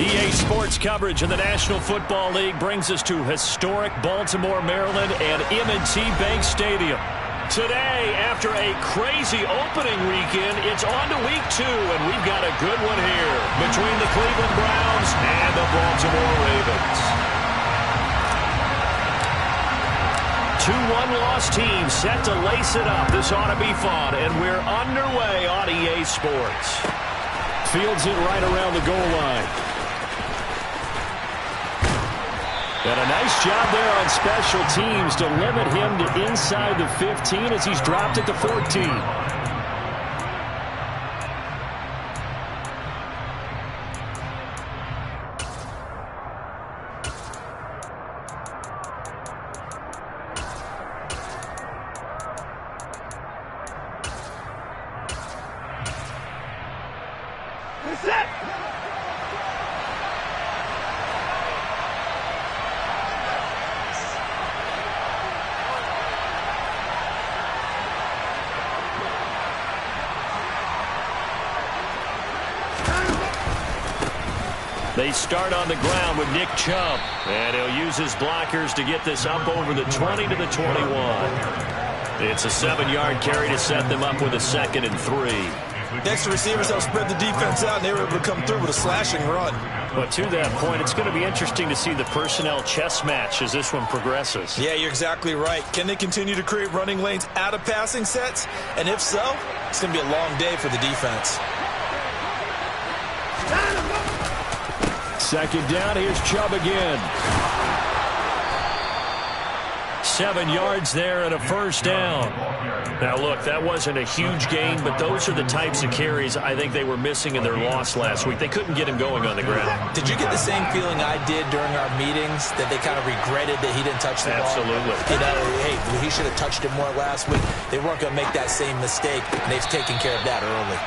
EA Sports coverage of the National Football League brings us to historic Baltimore, Maryland and M&T Bank Stadium. Today, after a crazy opening weekend, it's on to week 2, and we've got a good one here between the Cleveland Browns and the Baltimore Ravens. 2 one-loss teams set to lace it up. This ought to be fun, and we're underway on EA Sports. Fields it right around the goal line. And a nice job there on special teams to limit him to inside the 15 as he's dropped at the 14. They start on the ground with Nick Chubb, and he'll use his blockers to get this up over the 20 to the 21. It's a 7-yard carry to set them up with a 2nd and 3. Next, the receivers help spread the defense out, and they were able to come through with a slashing run. But to that point, it's going to be interesting to see the personnel chess match as this one progresses. Yeah, you're exactly right. Can they continue to create running lanes out of passing sets? And if so, it's going to be a long day for the defense. 2nd down, here's Chubb again. 7 yards there and a 1st down. Now, look, that wasn't a huge gain, but those are the types of carries I think they were missing in their loss last week. They couldn't get him going on the ground. Did you get the same feeling I did during our meetings, that they kind of regretted that he didn't touch the ball? Absolutely. You know, hey, he should have touched it more last week. They weren't going to make that same mistake, and they've taken care of that early.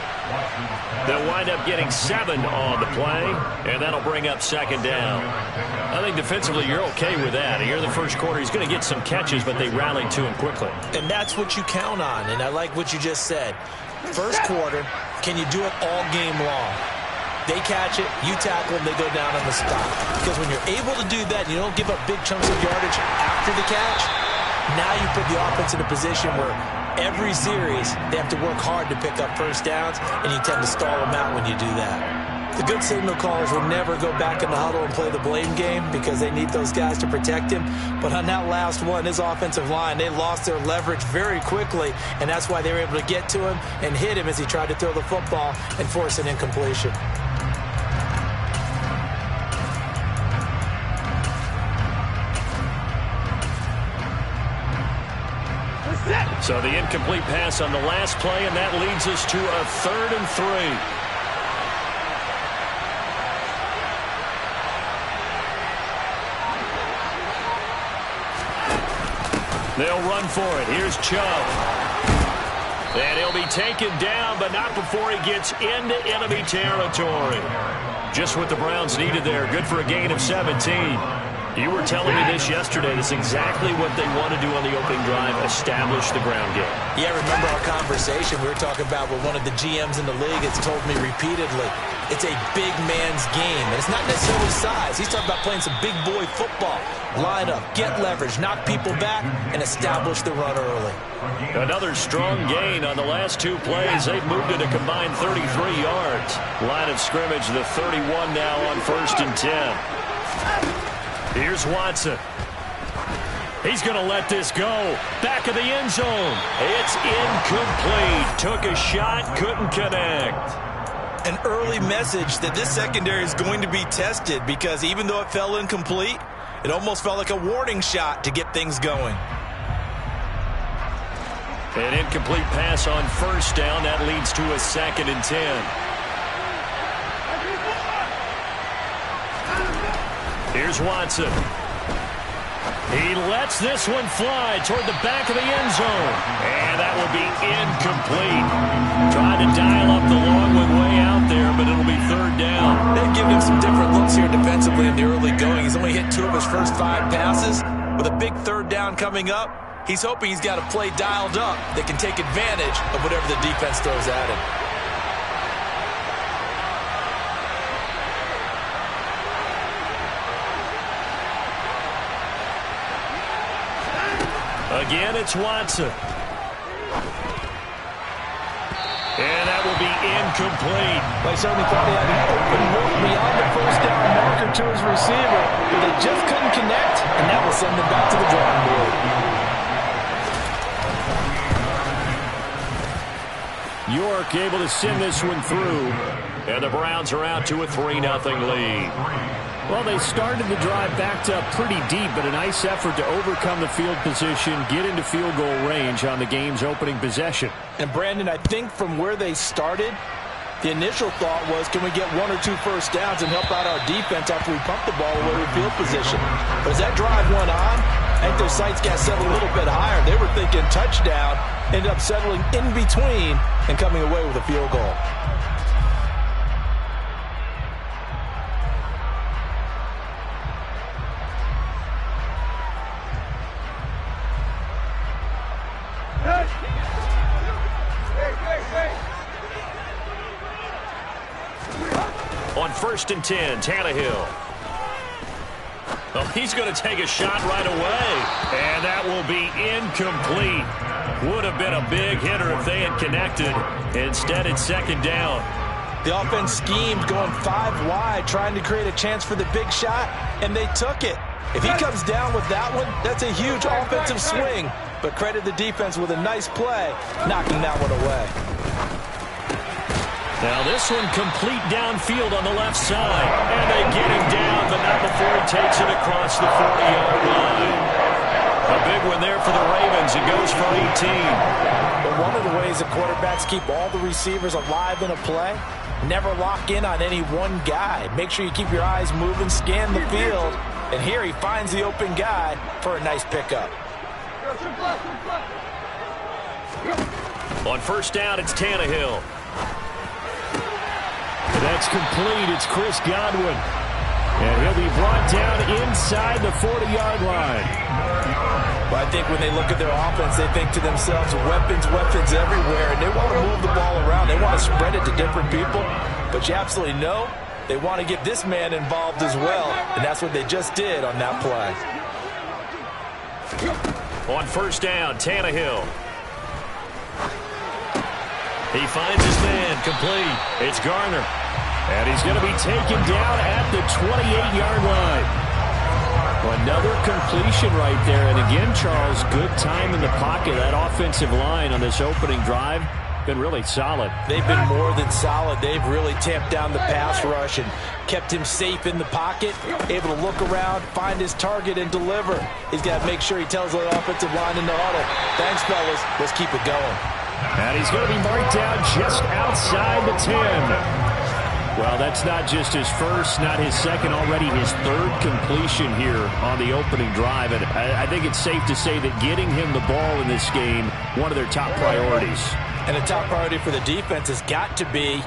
They'll wind up getting 7 on the play, and that'll bring up 2nd down. I think defensively you're okay with that. Here in the first quarter, he's going to get some catches, but they rallied to him quickly. And that's what you count on, and I like what you just said. First quarter, can you do it all game long? They catch it, you tackle them, they go down on the spot. Because when you're able to do that, you don't give up big chunks of yardage after the catch, now you put the offense in a position where every series, they have to work hard to pick up 1st downs, and you tend to stall them out when you do that. The good signal callers will never go back in the huddle and play the blame game because they need those guys to protect him. But on that last one, his offensive line, they lost their leverage very quickly, and that's why they were able to get to him and hit him as he tried to throw the football and force an incompletion. So the incomplete pass on the last play, and that leads us to a 3rd and 3. They'll run for it. Here's Chubb. And he'll be taken down, but not before he gets into enemy territory. Just what the Browns needed there. Good for a gain of 17. You were telling me this yesterday. That's exactly what they want to do on the opening drive, establish the ground game. Yeah, remember our conversation we were talking about with one of the GMs in the league has told me repeatedly, it's a big man's game. And it's not necessarily size. He's talking about playing some big boy football. Line up, get leverage, knock people back, and establish the run early. Another strong gain on the last 2 plays. They've moved it a combined 33 yards. Line of scrimmage, the 31 now on 1st and 10. Here's Watson. He's going to let this go. Back of the end zone. It's incomplete. Took a shot, couldn't connect. An early message that this secondary is going to be tested because even though it fell incomplete, it almost felt like a warning shot to get things going. An incomplete pass on 1st down. That leads to a 2nd and 10. Here's Watson. He lets this one fly toward the back of the end zone. And that will be incomplete. Trying to dial up the long one way out there, but it'll be 3rd down. They've given him some different looks here defensively in the early going. He's only hit 2 of his first 5 passes. With a big 3rd down coming up, he's hoping he's got a play dialed up that can take advantage of whatever the defense throws at him. Again, it's Watson. And that will be incomplete. They certainly thought he had an open look beyond the first down marker to his receiver, but they just couldn't connect, and that will send them back to the drawing board. York able to send this one through, and the Browns are out to a 3-0 lead. Well, they started the drive backed up pretty deep, but a nice effort to overcome the field position, get into field goal range on the game's opening possession. And Brandon, I think from where they started, the initial thought was, can we get 1 or 2 first downs and help out our defense after we pump the ball away with field position? But as that drive went on, I think their sights got set a little bit higher. They were thinking touchdown, ended up settling in between and coming away with a field goal. On 1st and 10, Tannehill. Oh, he's going to take a shot right away. And that will be incomplete. Would have been a big hitter if they had connected. Instead, it's 2nd down. The offense schemed going 5 wide, trying to create a chance for the big shot, and they took it. If he comes down with that one, that's a huge offensive swing. But credit the defense with a nice play, knocking that one away. Now this one complete downfield on the left side. And they get him down, but not before he takes it across the 40-yard line. A big one there for the Ravens. It goes for 18. But one of the ways the quarterbacks keep all the receivers alive in a play, never lock in on any one guy. Make sure you keep your eyes moving, scan the field. And here he finds the open guy for a nice pickup. On 1st down, it's Tannehill. That's complete. It's Chris Godwin. And he'll be brought down inside the 40-yard line. Well, I think when they look at their offense, they think to themselves, weapons everywhere. And they want to move the ball around. They want to spread it to different people. But you absolutely know they want to get this man involved as well. And that's what they just did on that play. On 1st down, Tannehill. He finds his man, complete. It's Garner. And he's going to be taken down at the 28-yard line. Another completion right there. And again, Charles, good time in the pocket. That offensive line on this opening drive been really solid. They've been more than solid. They've really tamped down the pass rush and kept him safe in the pocket, able to look around, find his target, and deliver. He's got to make sure he tells that offensive line in the huddle, thanks, fellas. Let's keep it going. And he's going to be marked down just outside the 10. Well, that's not just his first, not his second, already his 3rd completion here on the opening drive. And I think it's safe to say that getting him the ball in this game, one of their top priorities. And the top priority for the defense has got to be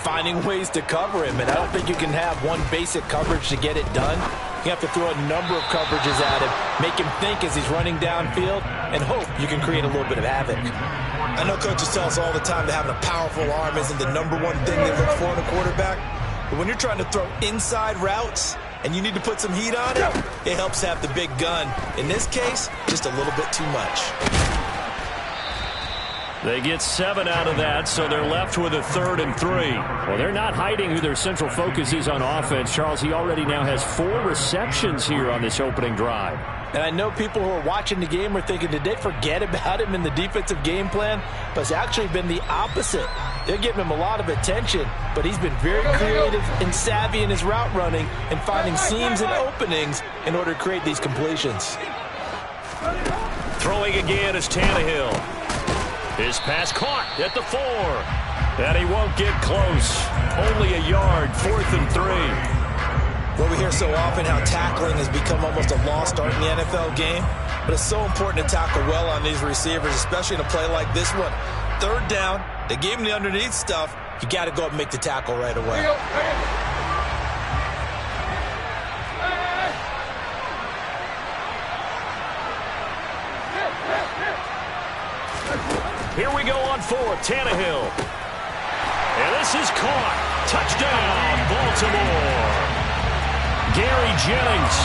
finding ways to cover him. And I don't think you can have one basic coverage to get it done. You have to throw a number of coverages at him, make him think as he's running downfield, and hope you can create a little bit of havoc. I know coaches tell us all the time that having a powerful arm isn't the #1 thing they look for in a quarterback. But when you're trying to throw inside routes and you need to put some heat on it, it helps have the big gun. In this case, just a little bit too much. They get 7 out of that, so they're left with a 3rd and 3. Well, they're not hiding who their central focus is on offense. Charles, he already now has 4 receptions here on this opening drive. And I know people who are watching the game are thinking, did they forget about him in the defensive game plan? But it's actually been the opposite. They're giving him a lot of attention, but he's been very creative and savvy in his route running and finding seams and openings in order to create these completions. Throwing again is Tannehill. His pass caught at the 4. And he won't get close. Only a yard, 4th and 3. Well, we hear so often how tackling has become almost a lost art in the NFL game. But it's so important to tackle well on these receivers, especially in a play like this one. 3rd down, they gave him the underneath stuff. You got to go up and make the tackle right away. Here we go on 4th, Tannehill. And this is caught. Touchdown, Baltimore. Gary Jennings,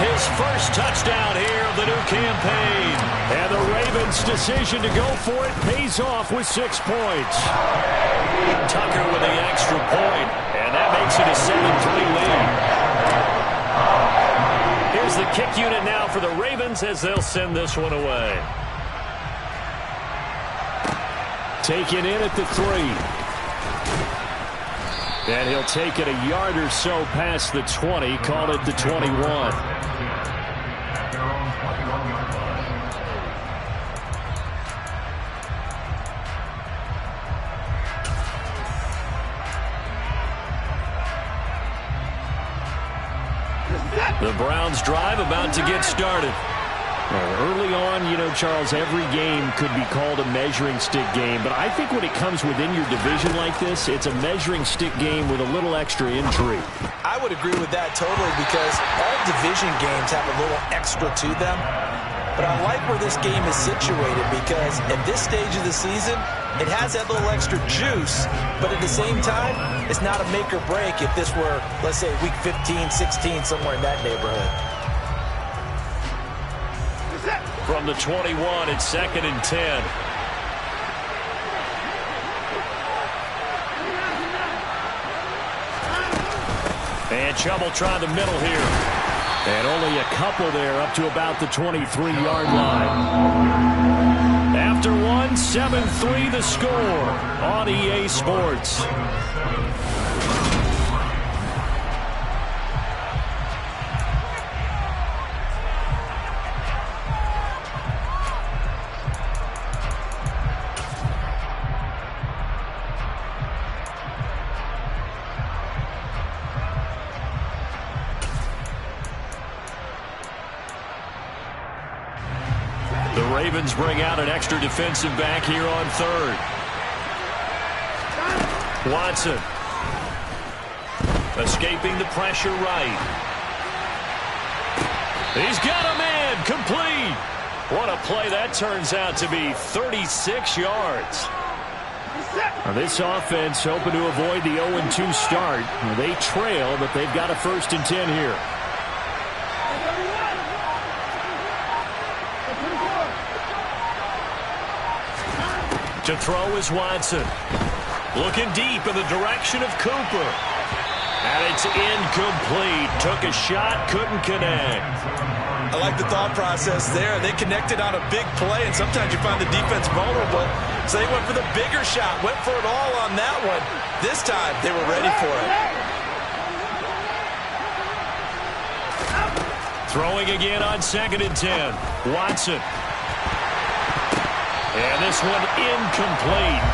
his first touchdown here of the new campaign. And the Ravens' decision to go for it pays off with 6 points. Tucker with the extra point, and that makes it a 7-3 lead. Here's the kick unit now for the Ravens as they'll send this one away. Taken in at the 3. And he'll take it a yard or so past the 20, call it the 21. The Browns drive about to get started. Early on, you know, Charles, every game could be called a measuring stick game. But I think when it comes within your division like this, it's a measuring stick game with a little extra intrigue. I would agree with that totally because all division games have a little extra to them. But I like where this game is situated because at this stage of the season, it has that little extra juice. But at the same time, it's not a make or break if this were, let's say, week 15, 16, somewhere in that neighborhood. From the 21, it's 2nd and 10. And Chubb will try the middle here. And only a couple there up to about the 23-yard line. After one, 7-3 the score on EA Sports. Ravens bring out an extra defensive back here on 3rd. Watson. Escaping the pressure right. He's got a man complete. What a play that turns out to be, 36 yards. Now this offense hoping to avoid the 0-2 start. They trail, but they've got a 1st and 10 here. To throw is Watson. Looking deep in the direction of Cooper. And it's incomplete. Took a shot, couldn't connect. I like the thought process there. They connected on a big play, and sometimes you find the defense vulnerable. So they went for the bigger shot, went for it all on that one. This time, they were ready for it. Throwing again on 2nd and 10. Watson. And this one incomplete.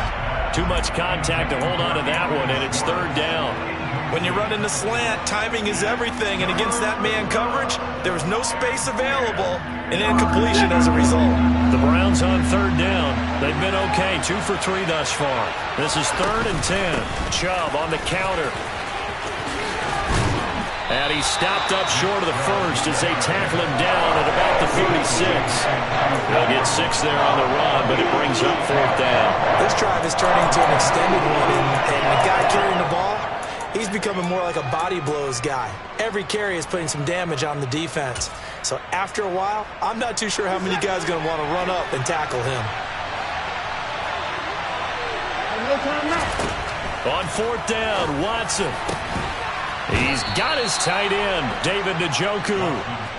Too much contact to hold on to that one, and it's 3rd down. When you run in the slant, timing is everything, and against that man coverage, there was no space available, and incompletion as a result. The Browns on 3rd down. They've been okay, 2 for 3 thus far. This is 3rd and 10. Chubb on the counter. And he stopped up short of the 1st as they tackle him down at about the 36. They'll get 6 there on the run, but it brings up 4th down. This drive is turning into an extended one, and the guy carrying the ball, he's becoming more like a body blows guy. Every carry is putting some damage on the defense. So after a while, I'm not too sure how many guys are going to want to run up and tackle him. On 4th down, Watson. He's got his tight end, David Njoku.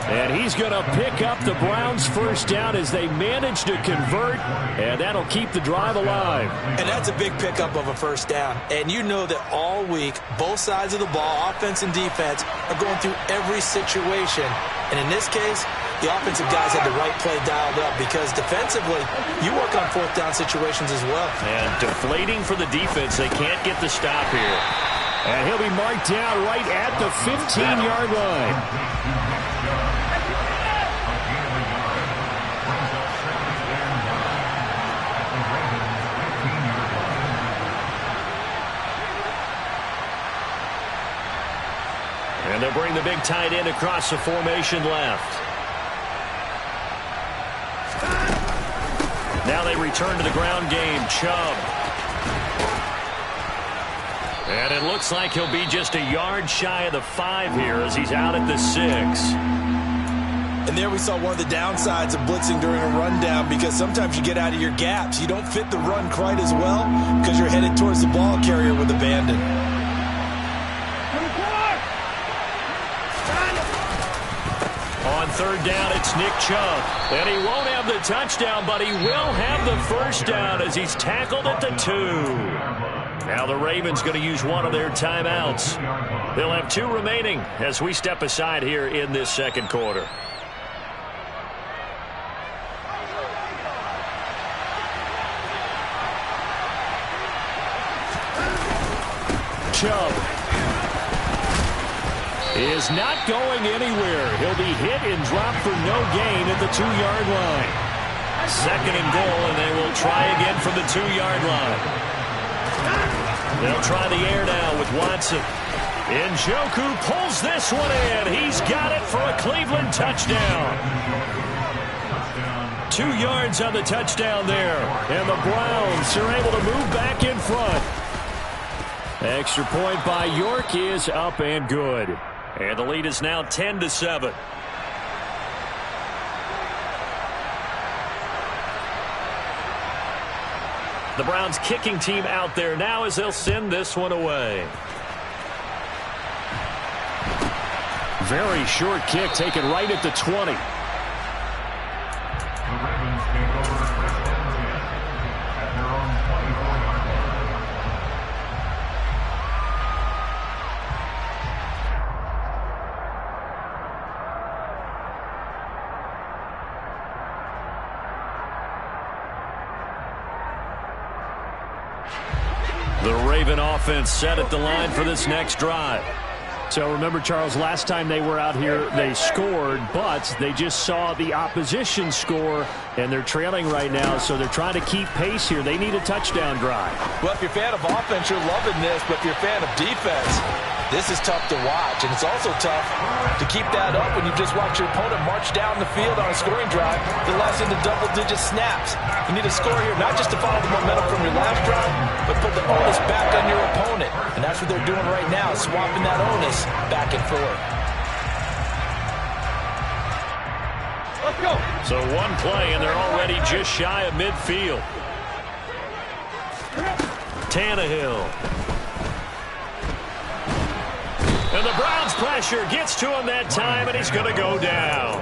And he's going to pick up the Browns' 1st down as they manage to convert, and that'll keep the drive alive. And that's a big pickup of a 1st down. And you know that all week, both sides of the ball, offense and defense, are going through every situation. And in this case, the offensive guys had the right play dialed up because defensively, you work on 4th down situations as well. And deflating for the defense. They can't get the stop here. And he'll be marked down right at the 15-yard line. And they'll bring the big tight end across the formation left. Now they return to the ground game. Chubb. And it looks like he'll be just a yard shy of the 5 here as he's out at the 6. And there we saw one of the downsides of blitzing during a rundown, because sometimes you get out of your gaps. You don't fit the run quite as well because you're headed towards the ball carrier with abandon. On third down, it's Nick Chubb. And he won't have the touchdown, but he will have the first down as he's tackled at the 2. Now the Ravens going to use one of their timeouts. They'll have 2 remaining as we step aside here in this second quarter. Chubb is not going anywhere. He'll be hit and dropped for no gain at the 2-yard line. Second and goal, and they will try again from the 2-yard line. They'll try the air now with Watson. Njoku pulls this one in. He's got it for a Cleveland touchdown. 2 yards on the touchdown there. And the Browns are able to move back in front. Extra point by York is up and good. And the lead is now 10-7. The Browns kicking team out there now as they'll send this one away. Very short kick taken right at the 20. The Raven offense set at the line for this next drive. So remember, Charles, last time they were out here, they scored, but they just saw the opposition score, and they're trailing right now, so they're trying to keep pace here. They need a touchdown drive. Well, if you're a fan of offense, you're loving this, but if you're a fan of defense, this is tough to watch, and it's also tough to keep that up when you just watch your opponent march down the field on a scoring drive that lasts into double-digit snaps. You need to score here, not just to follow the momentum from your last drive, but put the onus back on your opponent. And that's what they're doing right now, swapping that onus back and forth. Let's go. So one play, and they're already just shy of midfield. Tannehill. And the Browns pressure gets to him that time, and he's going to go down.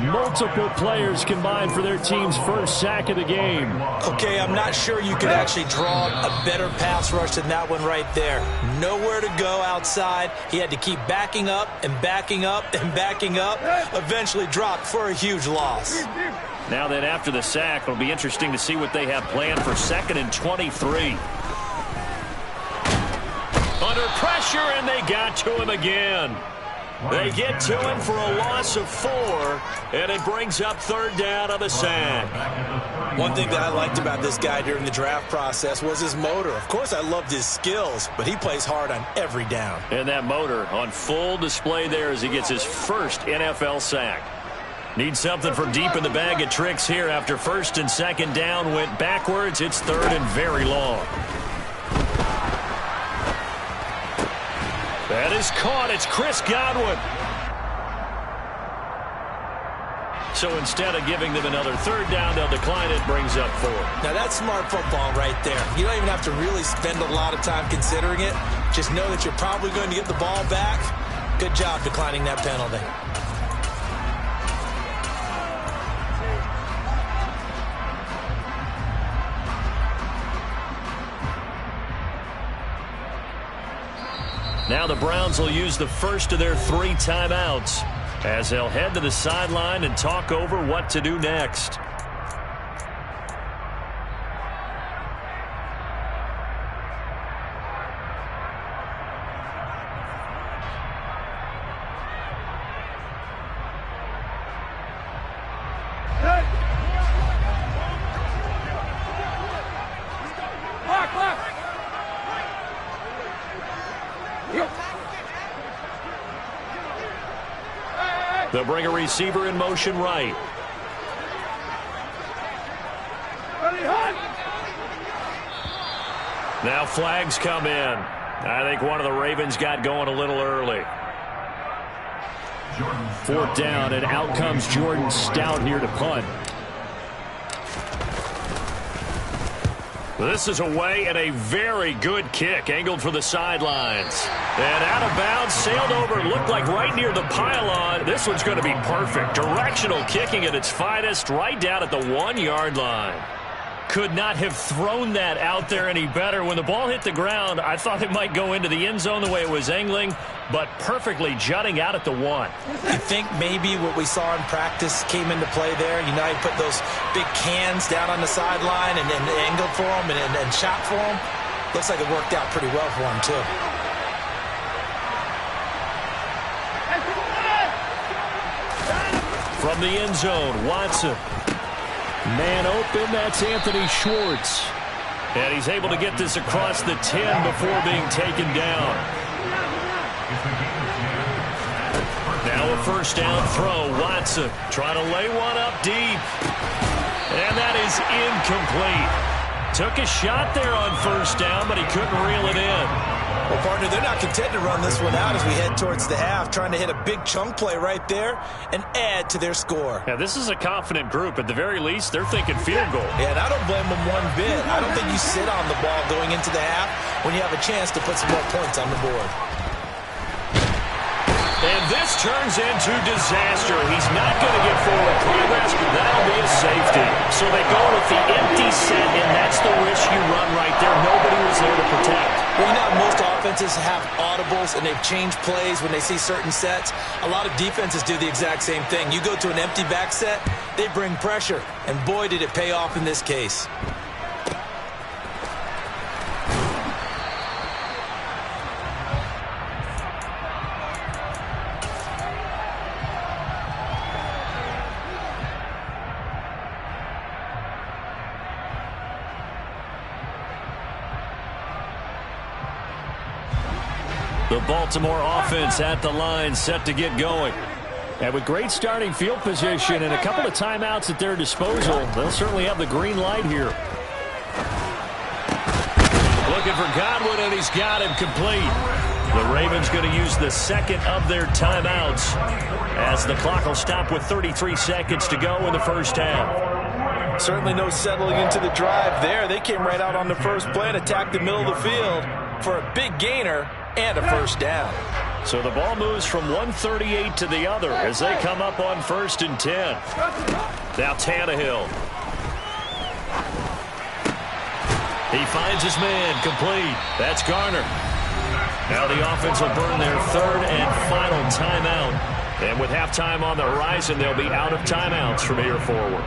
Multiple players combined for their team's first sack of the game. Okay, I'm not sure you could actually draw a better pass rush than that one right there. Nowhere to go outside. He had to keep backing up and backing up and backing up. Eventually dropped for a huge loss. Now that after the sack, it'll be interesting to see what they have planned for 2nd and 23. Under pressure, and they got to him again. They get to him for a loss of 4, and it brings up 3rd down on the sack. One thing that I liked about this guy during the draft process was his motor. Of course, I loved his skills, but he plays hard on every down. And that motor on full display there as he gets his first NFL sack. Needs something from deep in the bag of tricks here after 1st and 2nd down went backwards. It's 3rd and very long. That is caught. It's Chris Godwin. So instead of giving them another 3rd down, they'll decline it. Brings up 4. Now that's smart football right there. You don't even have to really spend a lot of time considering it. Just know that you're probably going to get the ball back. Good job declining that penalty. Now the Browns will use the first of their 3 timeouts as they'll head to the sideline and talk over what to do next. They'll bring a receiver in motion right. Now flags come in. I think one of the Ravens got going a little early. 4th down, and out comes Jordan Stout here to punt. This is away and a very good kick, angled for the sidelines. And out of bounds, sailed over, looked like right near the pylon. This one's going to be perfect. Directional kicking at its finest, right down at the 1-yard line. Could not have thrown that out there any better. When the ball hit the ground, I thought it might go into the end zone the way it was angling, but perfectly jutting out at the 1. You think maybe what we saw in practice came into play there? You know, he put those big cans down on the sideline and angled for him and shot for him. Looks like it worked out pretty well for him, too. From the end zone, Watson. Man open, that's Anthony Schwartz. And he's able to get this across the 10 before being taken down. Now a 1st down throw. Watson trying to lay one up deep. And that is incomplete. Took a shot there on 1st down, but he couldn't reel it in. Well, partner, they're not content to run this one out as we head towards the half, trying to hit a big chunk play right there and add to their score. Yeah, this is a confident group. At the very least, they're thinking field goal. Yeah, and I don't blame them one bit. I don't think you sit on the ball going into the half when you have a chance to put some more points on the board. And this turns into disaster. He's not going to get forward progress, but that'll be a safety. So they go with the empty set, and that's the risk you run right there. Nobody was there to protect. Well, you know, most offenses have audibles, and they've changed plays when they see certain sets. A lot of defenses do the exact same thing. You go to an empty back set, they bring pressure, and boy, did it pay off in this case. The Baltimore offense at the line, set to get going. And with great starting field position and a couple of timeouts at their disposal, they'll certainly have the green light here. Looking for Godwin, and he's got him complete. The Ravens going to use the 2nd of their timeouts as the clock will stop with 33 seconds to go in the 1st half. Certainly no settling into the drive there. They came right out on the first play and attacked the middle of the field for a big gainer and a 1st down. So the ball moves from 138 to the other as they come up on 1st and 10. Now Tannehill. He finds his man, complete. That's Garner. Now the offense will burn their 3rd and final timeout. And with halftime on the horizon, they'll be out of timeouts from here forward.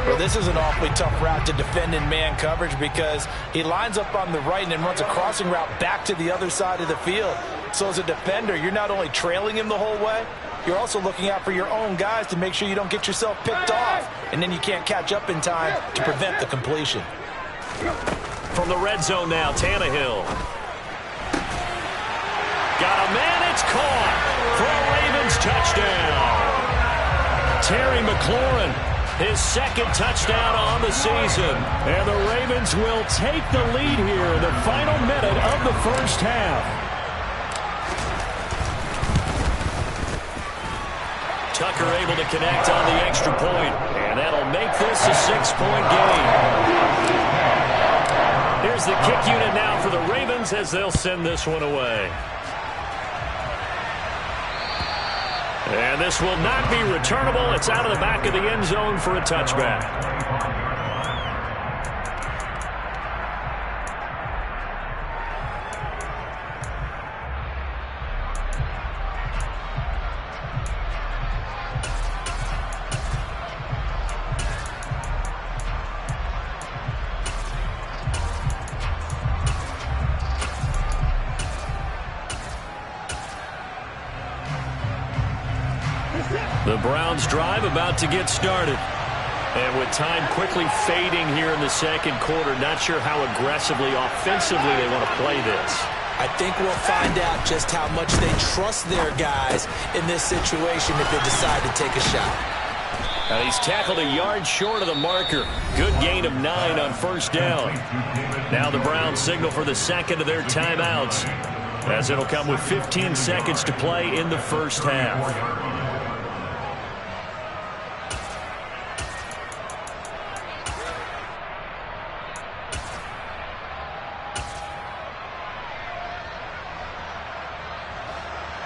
Well, this is an awfully tough route to defend in man coverage because he lines up on the right and then runs a crossing route back to the other side of the field. So as a defender, you're not only trailing him the whole way, you're also looking out for your own guys to make sure you don't get yourself picked off, and then you can't catch up in time to prevent the completion. From the red zone now, Tannehill. Got a man, it's caught for a Ravens touchdown. Terry McLaurin, his 2nd touchdown on the season. And the Ravens will take the lead here in the final minute of the 1st half. Tucker able to connect on the extra point, and that'll make this a 6-point game. Here's the kick unit now for the Ravens as they'll send this one away. And this will not be returnable. It's out of the back of the end zone for a touchback. The Browns drive about to get started. And with time quickly fading here in the 2nd quarter, not sure how aggressively, offensively they want to play this. I think we'll find out just how much they trust their guys in this situation if they decide to take a shot. And he's tackled a yard short of the marker. Good gain of 9 on first down. Now the Browns signal for the second of their timeouts, as it'll come with 15 seconds to play in the first half.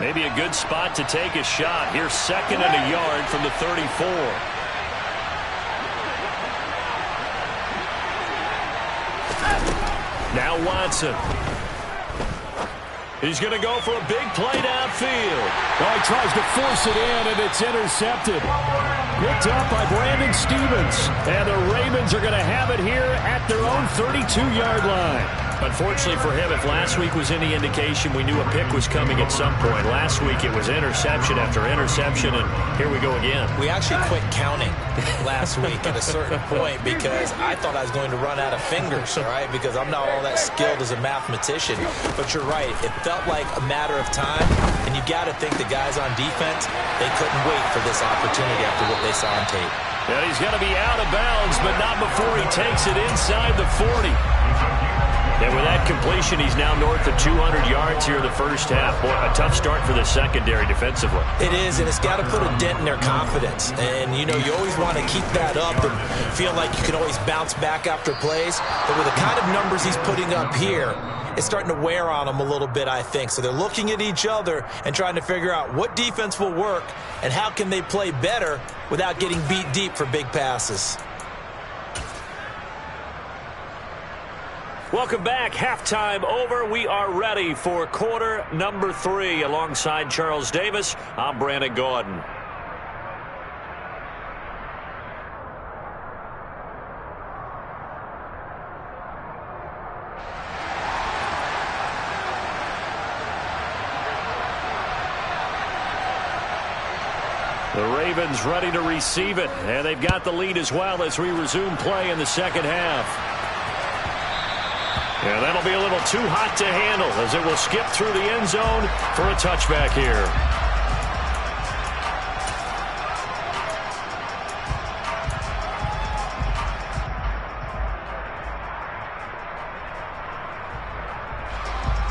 Maybe a good spot to take a shot. Here's second and a yard from the 34. Now Watson. He's going to go for a big play downfield. Oh, he tries to force it in, and it's intercepted. Picked up by Brandon Stephens. And the Ravens are going to have it here at their own 32-yard line. Unfortunately for him, if last week was any indication, we knew a pick was coming at some point. Last week it was interception after interception, and here we go again. We actually quit counting last week at a certain point because I thought I was going to run out of fingers, all right, because I'm not all that skilled as a mathematician. But you're right. It felt like a matter of time, and you got to think the guys on defense, they couldn't wait for this opportunity after what they saw on tape. And he's going to be out of bounds, but not before he takes it inside the 40. And with that completion, he's now north of 200 yards here in the first half. Boy, a tough start for the secondary defensively. It is, and it's got to put a dent in their confidence. And, you know, you always want to keep that up and feel like you can always bounce back after plays. But with the kind of numbers he's putting up here, it's starting to wear on them a little bit, I think. So they're looking at each other and trying to figure out what defense will work and how can they play better without getting beat deep for big passes. Welcome back. Halftime over. We are ready for quarter number 3. Alongside Charles Davis, I'm Brandon Gaudin. The Ravens ready to receive it, and they've got the lead as well as we resume play in the second half. Yeah, that'll be a little too hot to handle as it will skip through the end zone for a touchback here.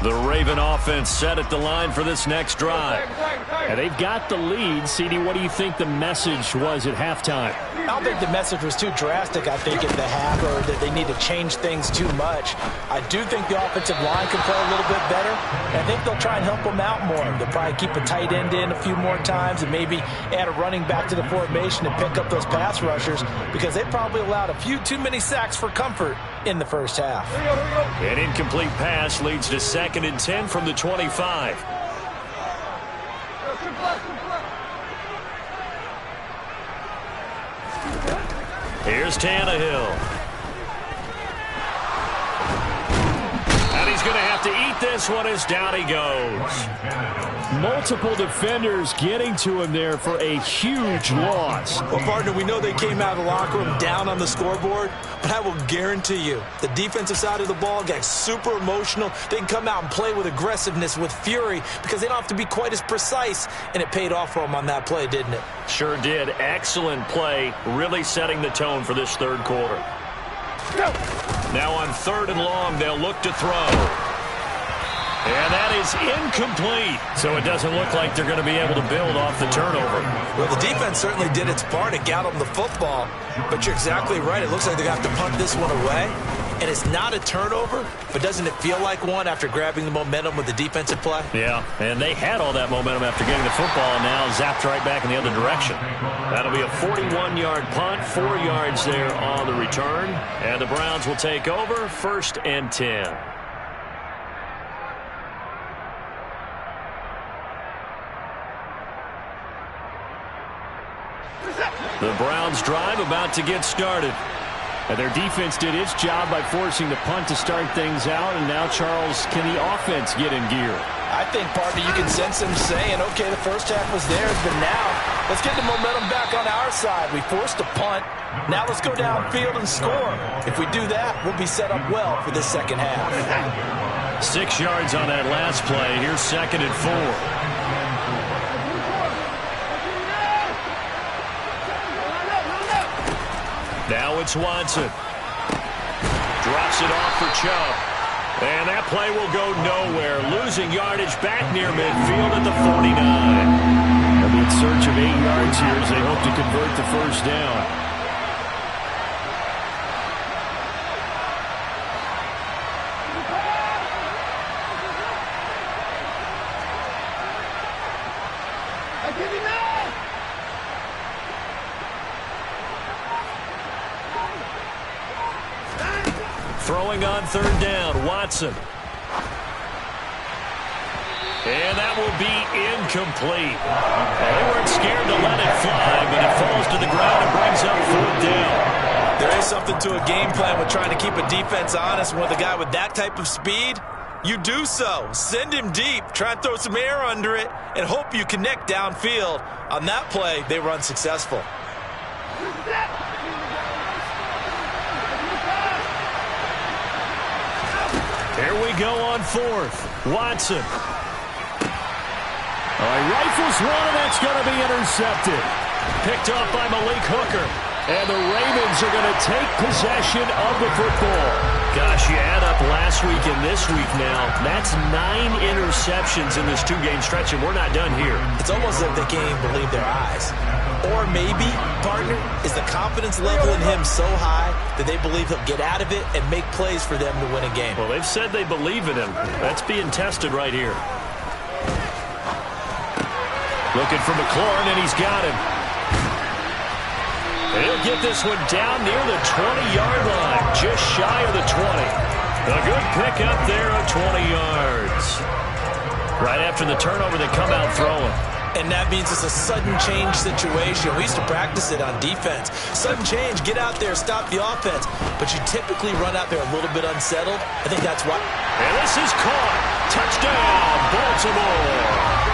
The Raven offense set at the line for this next drive. And they've got the lead. CD, what do you think the message was at halftime? I don't think the message was too drastic, I think, at the half, or that they need to change things too much. I do think the offensive line can play a little bit better, and I think they'll try and help them out more. They'll probably keep a tight end in a few more times and maybe add a running back to the formation and pick up those pass rushers because they probably allowed a few too many sacks for comfort in the first half. An incomplete pass leads to 2nd and 10 from the 25. Here's Tannehill. And he's going to have to eat this one as down he goes. Multiple defenders getting to him there for a huge loss. Well, partner, we know they came out of the locker room down on the scoreboard, but I will guarantee you the defensive side of the ball got super emotional. They can come out and play with aggressiveness, with fury, because they don't have to be quite as precise, and it paid off for them on that play, didn't it? Sure did. Excellent play, really setting the tone for this third quarter. Now on 3rd and long, they'll look to throw. And that is incomplete. So it doesn't look like they're going to be able to build off the turnover. Well, the defense certainly did its part and got them the football. But you're exactly right. It looks like they're going to have to punt this one away. And it's not a turnover, but doesn't it feel like one after grabbing the momentum with the defensive play? Yeah, and they had all that momentum after getting the football and now zapped right back in the other direction. That'll be a 41-yard punt, 4 yards there on the return. And the Browns will take over, 1st and 10. The Browns drive about to get started. And their defense did its job by forcing the punt to start things out. And now, Charles, can the offense get in gear? I think, partner, you can sense them saying, okay, the first half was theirs, but now let's get the momentum back on our side. We forced a punt. Now let's go downfield and score. If we do that, we'll be set up well for this second half. 6 yards on that last play. Here's 2nd and 4. it's Watson. Drops it off for Chubb. And that play will go nowhere. Losing yardage back near midfield at the 49. They'll be in search of 8 yards here as they hope to convert the first down. Throwing on third down, Watson. And that will be incomplete. They weren't scared to let it fly, but it falls to the ground and brings up fourth down. There is something to a game plan with trying to keep a defense honest. With a guy with that type of speed, you do so. Send him deep. Try and throw some air under it and hope you connect downfield. On that play, they were unsuccessful. Here we go on fourth. Watson. All right, rifles one, and that's going to be intercepted. Picked off by Malik Hooker. And the Ravens are going to take possession of the football. Gosh, you add up last week and this week now. That's 9 interceptions in this 2-game stretch, and we're not done here. It's almost like they can't even believe their eyes. Or maybe, partner, is the confidence level in him so high that they believe he'll get out of it and make plays for them to win a game. Well, they've said they believe in him. That's being tested right here. Looking for McLaurin, and he's got him. He'll get this one down near the 20-yard line, just shy of the 20. A good pickup there of 20 yards. Right after the turnover, they come out throwing. And that means it's a sudden change situation. We used to practice it on defense. Sudden change, get out there, stop the offense. But you typically run out there a little bit unsettled. I think that's why. And this is caught. Touchdown, Baltimore.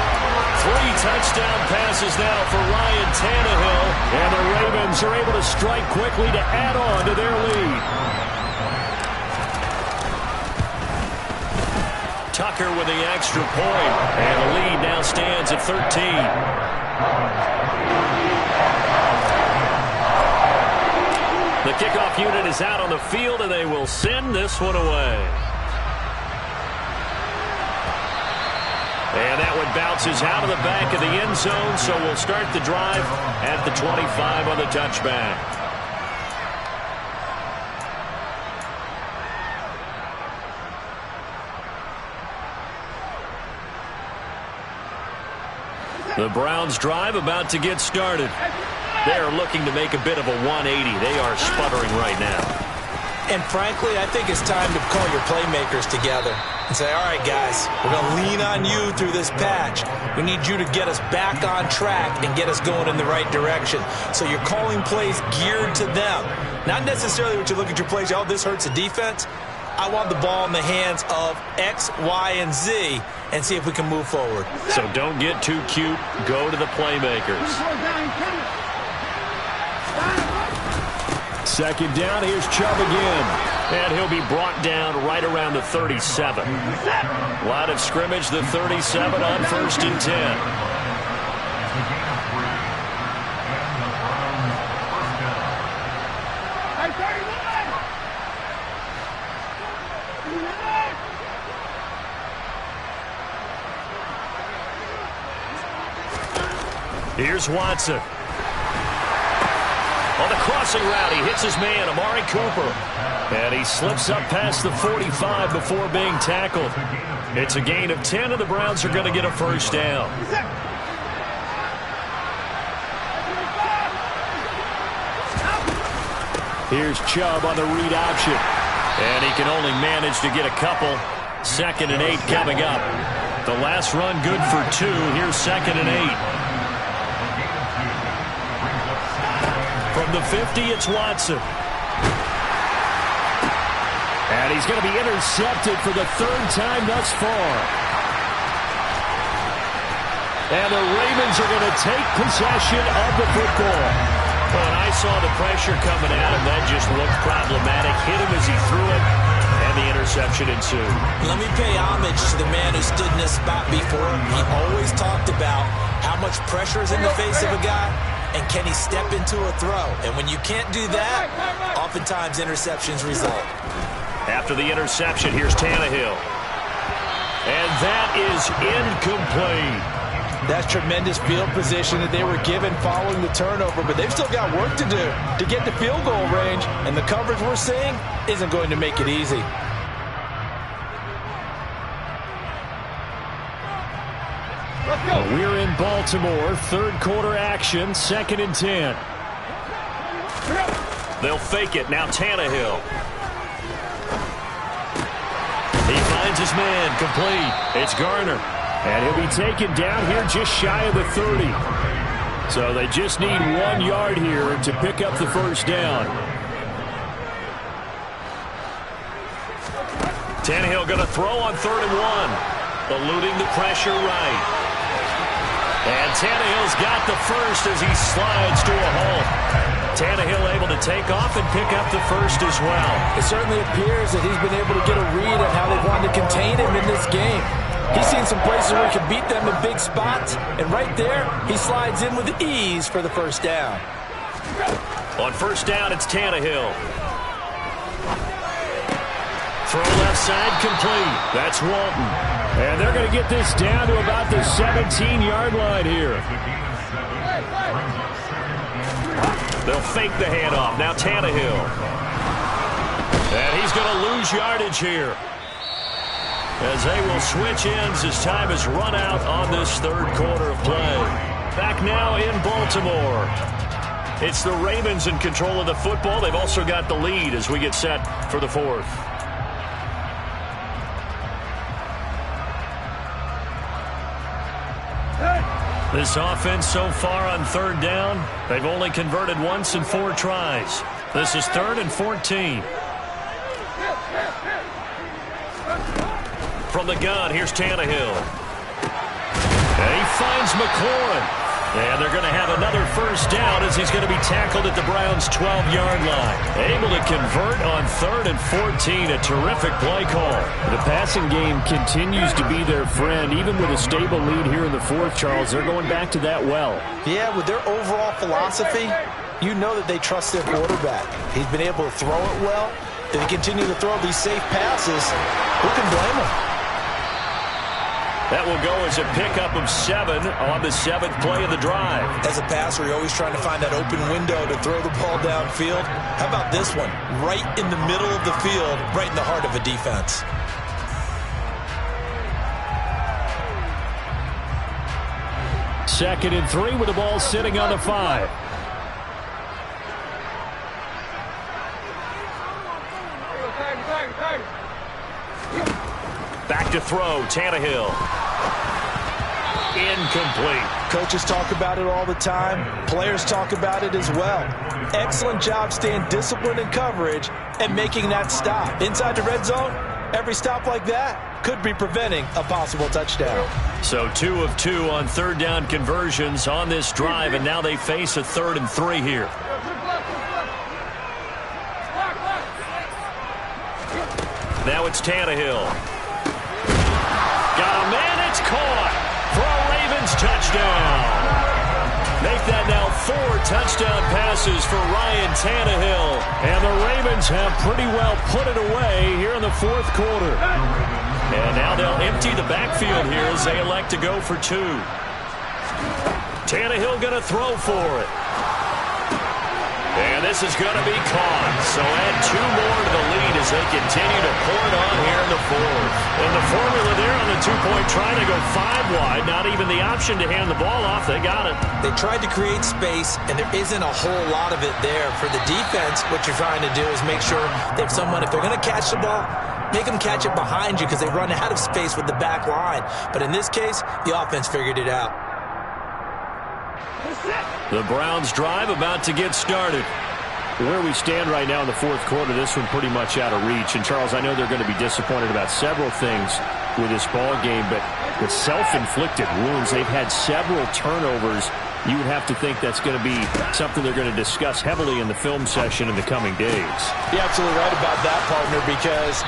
3 touchdown passes now for Ryan Tannehill. And the Ravens are able to strike quickly to add on to their lead. Tucker with the extra point. And the lead now stands at 13. The kickoff unit is out on the field, and they will send this one away. And that one bounces out of the back of the end zone, so we'll start the drive at the 25 on the touchback. The Browns drive about to get started. They're looking to make a bit of a 180. They are sputtering right now. And frankly, I think it's time to call your playmakers together and say, all right, guys, we're going to lean on you through this patch. We need you to get us back on track and get us going in the right direction. So you're calling plays geared to them. Not necessarily what you look at your plays, oh, this hurts the defense. I want the ball in the hands of X, Y, and Z and see if we can move forward. So don't get too cute. Go to the playmakers. Second down, here's Chubb again. And he'll be brought down right around the 37. Line of scrimmage, the 37 on 1st and 10. Here's Watson. On the crossing route, he hits his man, Amari Cooper. And he slips up past the 45 before being tackled. It's a gain of 10, and the Browns are going to get a first down. Here's Chubb on the read option. And he can only manage to get a couple. 2nd and 8 coming up. The last run good for 2. Here's 2nd and 8. From the 50, it's Watson. And he's going to be intercepted for the 3rd time thus far. And the Ravens are going to take possession of the football. Well, and I saw the pressure coming at him. That just looked problematic. Hit him as he threw it, and the interception ensued. Let me pay homage to the man who stood in this spot before. He always talked about how much pressure is in the face of a guy. and can he step into a throw? And when you can't do that, oftentimes interceptions result. After the interception, here's Tannehill. And that is incomplete. That's tremendous field position that they were given following the turnover, but they've still got work to do to get to field goal range, and the coverage we're seeing isn't going to make it easy. We're in Baltimore, third quarter action, 2nd and 10. They'll fake it. Now Tannehill. He finds his man, complete. It's Garner. And he'll be taken down here just shy of the 30. So they just need 1 yard here to pick up the first down. Tannehill going to throw on 3rd and 1. Eluding the pressure right. And Tannehill's got the first as he slides to a halt. Tannehill able to take off and pick up the first as well. It certainly appears that he's been able to get a read on how they wanted to contain him in this game. He's seen some places where he can beat them in big spots, and right there, he slides in with ease for the first down. On first down, it's Tannehill. Throw left side, complete. That's Walton. And they're going to get this down to about the 17-yard line here. They'll fake the handoff. Now Tannehill. And he's going to lose yardage here, as they will switch ends as time is run out on this third quarter of play. Back now in Baltimore. It's the Ravens in control of the football. They've also got the lead as we get set for the fourth. This offense so far on third down, they've only converted once in 4 tries. This is 3rd and 14. From the gun, here's Tannehill. And he finds McLaurin. And they're going to have another first down as he's going to be tackled at the Browns' 12-yard line. Able to convert on 3rd and 14. A terrific play call. The passing game continues to be their friend. Even with a stable lead here in the fourth, Charles, they're going back to that well. Yeah, with their overall philosophy, you know that they trust their quarterback. He's been able to throw it well. If they continue to throw these safe passes, who can blame them? That will go as a pickup of 7 on the 7th play of the drive. As a passer, you're always trying to find that open window to throw the ball downfield. How about this one? Right in the middle of the field, right in the heart of a defense. Second and 3 with the ball sitting on the 5. Back to throw, Tannehill. Incomplete. Coaches talk about it all the time. Players talk about it as well. Excellent job staying disciplined in coverage and making that stop. Inside the red zone, every stop like that could be preventing a possible touchdown. So 2 of 2 on third down conversions on this drive, and now they face a 3rd and 3 here. Now it's Tannehill. Got a man, it's caught for a Ravens touchdown. Make that now 4 touchdown passes for Ryan Tannehill. And the Ravens have pretty well put it away here in the fourth quarter. And now they'll empty the backfield here as they elect to go for 2. Tannehill going to throw for it. And this is going to be caught. So add 2 more to the lead as they continue to pour it on here in the fourth. And the formula there on the 2-point try to go 5 wide. Not even the option to hand the ball off. They got it. They tried to create space, and there isn't a whole lot of it there. For the defense, what you're trying to do is make sure they have someone, if they're going to catch the ball, make them catch it behind you because they run out of space with the back line. But in this case, the offense figured it out. The Browns drive about to get started. Where we stand right now in the fourth quarter, this one pretty much out of reach. And, Charles, I know they're going to be disappointed about several things with this ball game, but with self-inflicted wounds, they've had several turnovers. You would have to think that's going to be something they're going to discuss heavily in the film session in the coming days. You're absolutely right about that, partner, because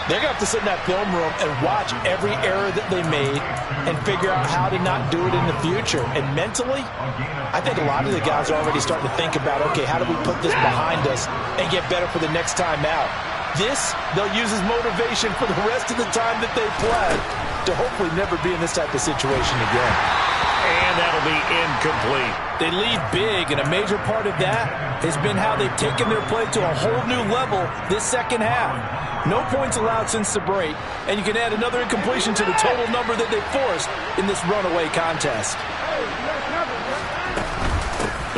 They're going to have to sit in that film room and watch every error that they made and figure out how to not do it in the future. And mentally, I think a lot of the guys are already starting to think about, okay, how do we put this behind us and get better for the next time out? This, they'll use as motivation for the rest of the time that they play to hopefully never be in this type of situation again. And that'll be incomplete. They lead big, and a major part of that has been how they've taken their play to a whole new level this second half. No points allowed since the break, and you can add another incompletion to the total number that they forced in this runaway contest.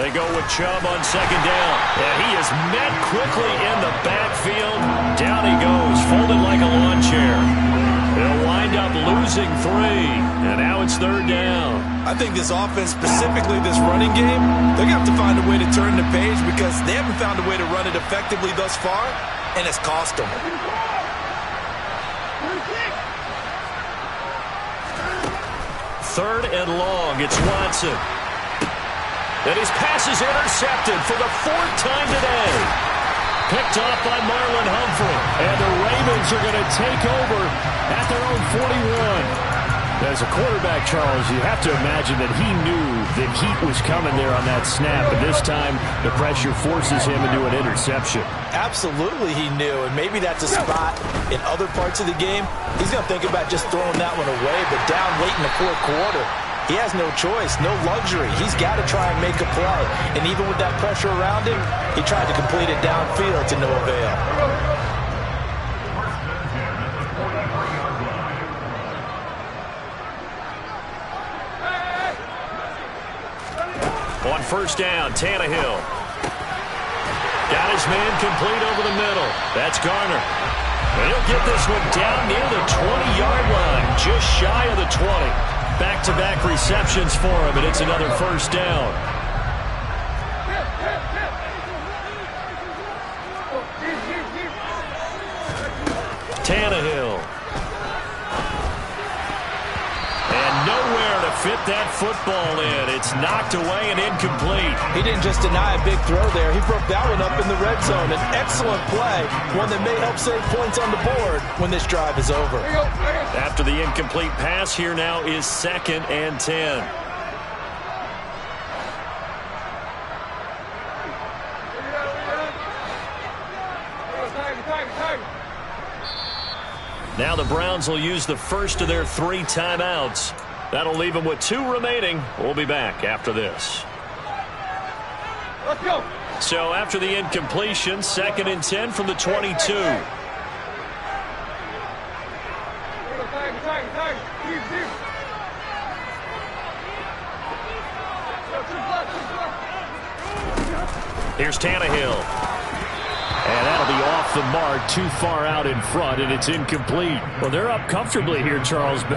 They go with Chubb on second down. And he is met quickly in the backfield. Down he goes, folded like a lawn chair. They'll wind up losing 3, and now it's third down. I think this offense, specifically this running game, they're going to have to find a way to turn the page because they haven't found a way to run it effectively thus far, and it's cost them. Third and long, it's Watson. And his pass is intercepted for the 4th time today. Picked off by Marlon Humphrey. And the Ravens are going to take over at their own 41. As a quarterback, Charles, you have to imagine that he knew that heat was coming there on that snap. But this time, the pressure forces him into an interception. Absolutely he knew, and maybe that's a spot in other parts of the game. He's going to think about just throwing that one away, but down late in the 4th quarter, he has no choice, no luxury. He's got to try and make a play. And even with that pressure around him, he tried to complete it downfield to no avail. On first down, Tannehill. Got his man complete over the middle. That's Garner. And he'll get this one down near the 20-yard line, just shy of the 20. Back-to-back receptions for him, and it's another first down. Tannehill. And nowhere to fit that football in. It's knocked away and incomplete. He didn't just deny a big throw there. He broke that one up in the red zone. An excellent play, one that may help save points on the board when this drive is over. After the incomplete pass, here now is 2nd and 10. Now the Browns will use the first of their 3 timeouts. That'll leave them with 2 remaining. We'll be back after this. Let's go. So after the incompletion, 2nd and 10 from the 22. Here's Tannehill. And that'll be off the mark, too far out in front, and it's incomplete. Well, they're up comfortably here, Charles, but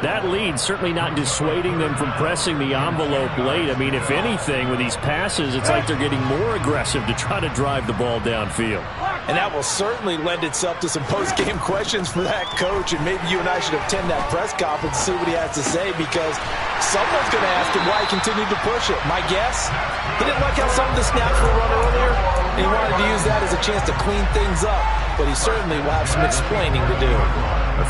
that lead certainly not dissuading them from pressing the envelope late. I mean, if anything, with these passes, it's like they're getting more aggressive to try to drive the ball downfield. And that will certainly lend itself to some post-game questions for that coach, and maybe you and I should attend that press conference and see what he has to say, because someone's going to ask him why he continued to push it. My guess, he didn't like how some of the snaps were run earlier, and he wanted to use that as a chance to clean things up, but he certainly will have some explaining to do.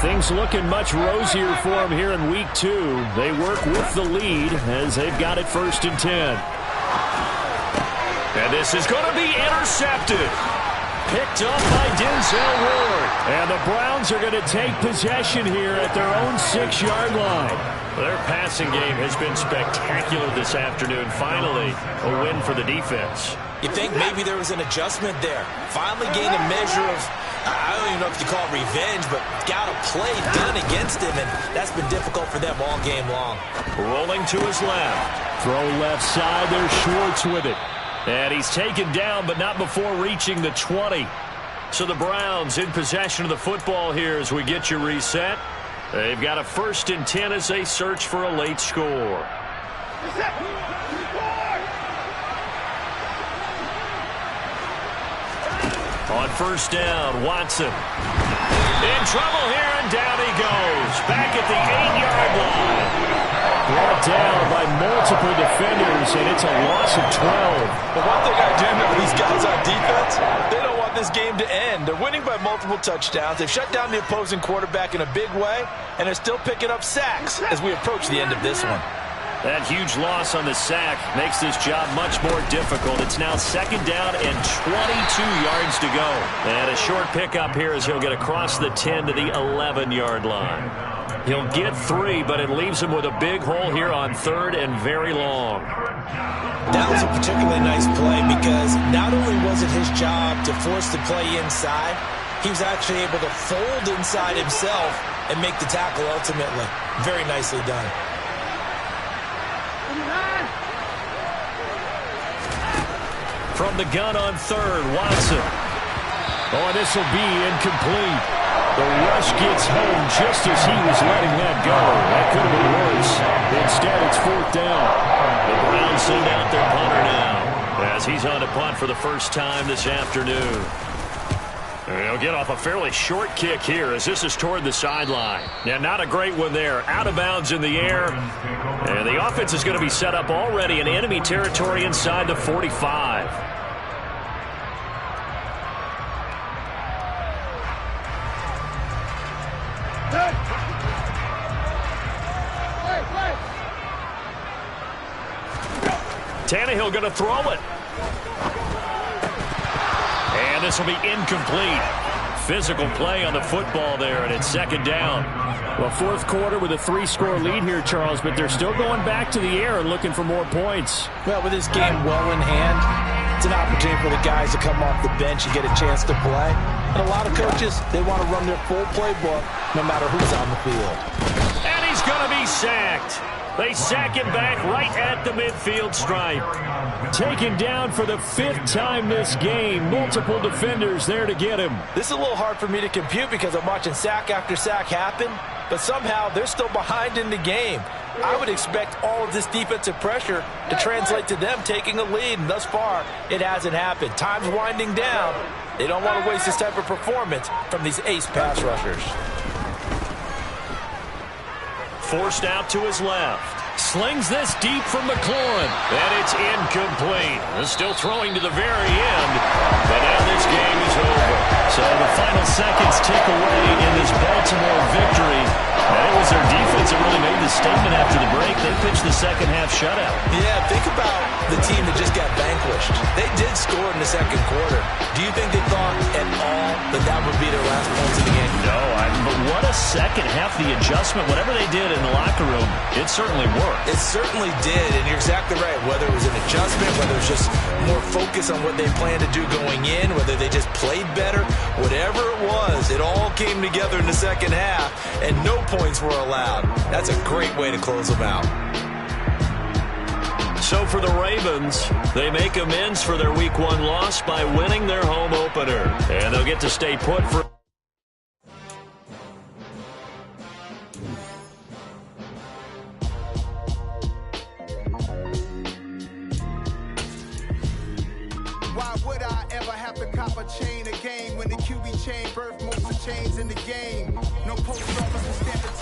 Things looking much rosier for him here in week 2. They work with the lead as they've got it 1st and 10. And this is going to be intercepted. Picked up by Denzel Ward. And the Browns are going to take possession here at their own 6-yard line. Their passing game has been spectacular this afternoon. Finally, a win for the defense. You think maybe there was an adjustment there. Finally gained a measure of, I don't even know if you call it revenge, but got a play done against him, and that's been difficult for them all game long. Rolling to his left. Throw left side, there's Schwartz with it. And he's taken down, but not before reaching the 20. So the Browns in possession of the football here as we get you reset. They've got a 1st and 10 as they search for a late score. On first down, Watson. In trouble here, and down he goes. Back at the 8-yard line. Brought down by multiple defenders, and it's a loss of 12. But one thing I do know, these guys on defense, they don't want this game to end. They're winning by multiple touchdowns. They've shut down the opposing quarterback in a big way, and they're still picking up sacks as we approach the end of this one. That huge loss on the sack makes this job much more difficult. It's now second down and 22 yards to go. And a short pickup here as he'll get across the 10 to the 11-yard line. He'll get 3, but it leaves him with a big hole here on third and very long. That was a particularly nice play because not only was it his job to force the play inside, he was actually able to fold inside himself and make the tackle ultimately. Very nicely done. From the gun on third, Watson. Oh, this will be incomplete. The rush gets home just as he was letting that go. That could have been worse. Instead, it's fourth down. The Browns send out their punter now as he's on to punt for the first time this afternoon. He'll get off a fairly short kick here as this is toward the sideline. Yeah, not a great one there. Out of bounds in the air. And the offense is going to be set up already in enemy territory inside the 45. Tannehill going to throw it. And this will be incomplete. Physical play on the football there, and it's second down. Well, fourth quarter with a 3-score lead here, Charles, but they're still going back to the air and looking for more points. Well, with this game well in hand, it's an opportunity for the guys to come off the bench and get a chance to play. And a lot of coaches, they want to run their full playbook no matter who's on the field. And he's going to be sacked. They sack him back right at the midfield stripe. Taken down for the 5th time this game. Multiple defenders there to get him. This is a little hard for me to compute because I'm watching sack after sack happen, but somehow they're still behind in the game. I would expect all of this defensive pressure to translate to them taking a lead, and thus far, it hasn't happened. Time's winding down. They don't want to waste this type of performance from these ace pass rushers. Forced out to his left. Slings this deep from McLaurin. And it's incomplete. Still throwing to the very end. But now this game is over. So the final seconds tick away in this Baltimore victory. And it was their defense that really made the statement after the break. They pitched the second half shutout. Yeah, think about the team that just got vanquished. They did score in the second quarter. Do you think they thought at all that that would be their last points of the game? No, but what a second half. The adjustment, whatever they did in the locker room, it certainly worked. It certainly did, and you're exactly right. Whether it was an adjustment, whether it was just more focus on what they planned to do going in, whether they just played better, whatever it was, it all came together in the second half, and no points were allowed. That's a great way to close them out. So for the Ravens, they make amends for their Week 1 loss by winning their home opener. And they'll get to stay put for Why would I ever have to cop a chain again when the QB chain birth most of the chains in the game? No post office will stand